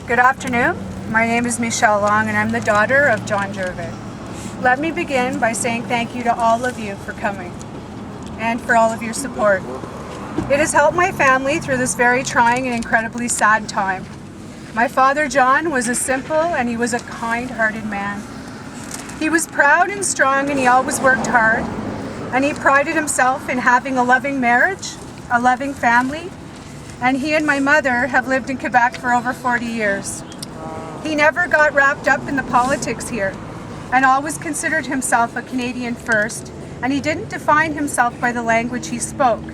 Good afternoon. My name is Michelle Long and I'm the daughter of John Gervais. Let me begin by saying thank you to all of you for coming and for all of your support. It has helped my family through this very trying and incredibly sad time. My father John was a simple and he was a kind-hearted man. He was proud and strong and he always worked hard, and he prided himself in having a loving marriage, a loving family, and he and my mother have lived in Quebec for over 40 years. He never got wrapped up in the politics here and always considered himself a Canadian first, and he didn't define himself by the language he spoke,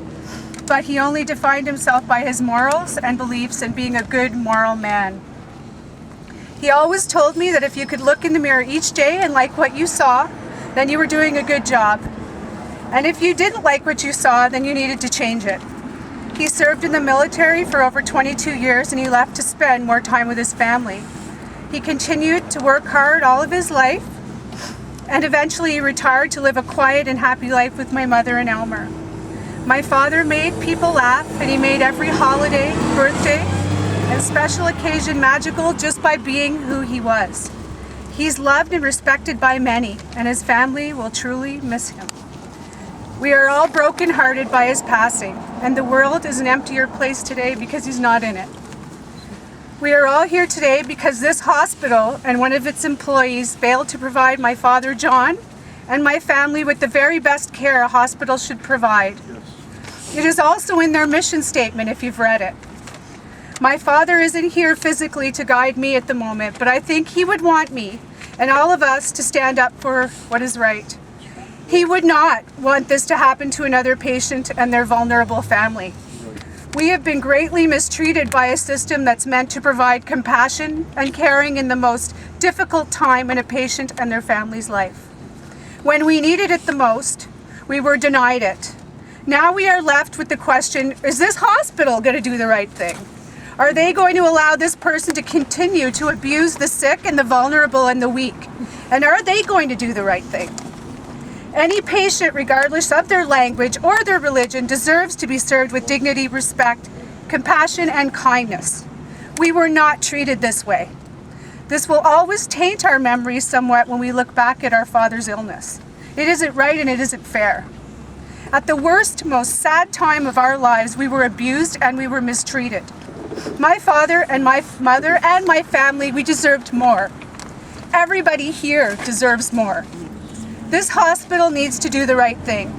but he only defined himself by his morals and beliefs and being a good moral man. He always told me that if you could look in the mirror each day and like what you saw, then you were doing a good job. And if you didn't like what you saw, then you needed to change it. He served in the military for over 22 years and he left to spend more time with his family. He continued to work hard all of his life, and eventually he retired to live a quiet and happy life with my mother and Elmer. My father made people laugh, and he made every holiday, birthday, and special occasion magical just by being who he was. He's loved and respected by many, and his family will truly miss him. We are all broken-hearted by his passing, and the world is an emptier place today because he's not in it. We are all here today because this hospital and one of its employees failed to provide my father John and my family with the very best care a hospital should provide. It is also in their mission statement if you've read it. My father isn't here physically to guide me at the moment, but I think he would want me and all of us to stand up for what is right. He would not want this to happen to another patient and their vulnerable family. We have been greatly mistreated by a system that's meant to provide compassion and caring in the most difficult time in a patient and their family's life. When we needed it the most, we were denied it. Now we are left with the question, is this hospital going to do the right thing? Are they going to allow this person to continue to abuse the sick and the vulnerable and the weak? And are they going to do the right thing? Any patient, regardless of their language or their religion, deserves to be served with dignity, respect, compassion, and kindness. We were not treated this way. This will always taint our memories somewhat when we look back at our father's illness. It isn't right and it isn't fair. At the worst, most sad time of our lives, we were abused and we were mistreated. My father and my mother and my family, we deserved more. Everybody here deserves more. This hospital needs to do the right thing.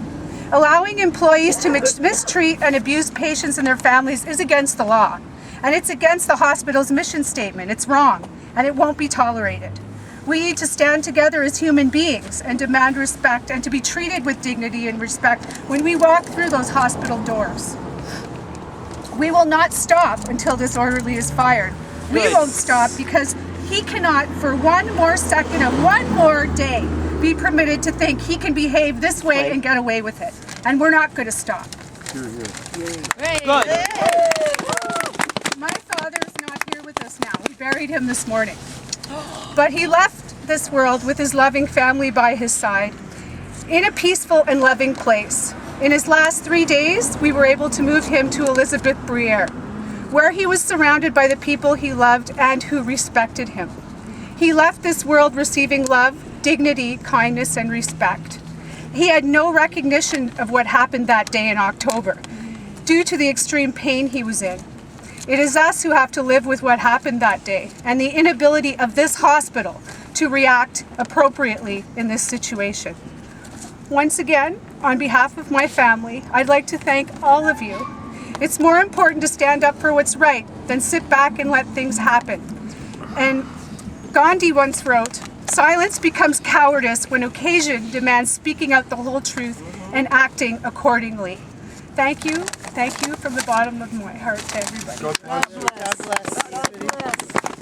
Allowing employees to mistreat and abuse patients and their families is against the law, and it's against the hospital's mission statement. It's wrong, and it won't be tolerated. We need to stand together as human beings and demand respect and to be treated with dignity and respect when we walk through those hospital doors. We will not stop until this orderly is fired. We won't stop because he cannot, for one more second of one more day, be permitted to think he can behave this way and get away with it. And we're not going to stop. My father's not here with us now. We buried him this morning. But he left this world with his loving family by his side in a peaceful and loving place. In his last 3 days, we were able to move him to Elizabeth Briere, where he was surrounded by the people he loved and who respected him. He left this world receiving love, dignity, kindness, and respect. He had no recognition of what happened that day in October due to the extreme pain he was in. It is us who have to live with what happened that day and the inability of this hospital to react appropriately in this situation. Once again, on behalf of my family, I'd like to thank all of you. It's more important to stand up for what's right than sit back and let things happen. And Gandhi once wrote, "Silence becomes cowardice when occasion demands speaking out the whole truth and acting accordingly." Thank you from the bottom of my heart to everybody. God bless. God bless. God bless.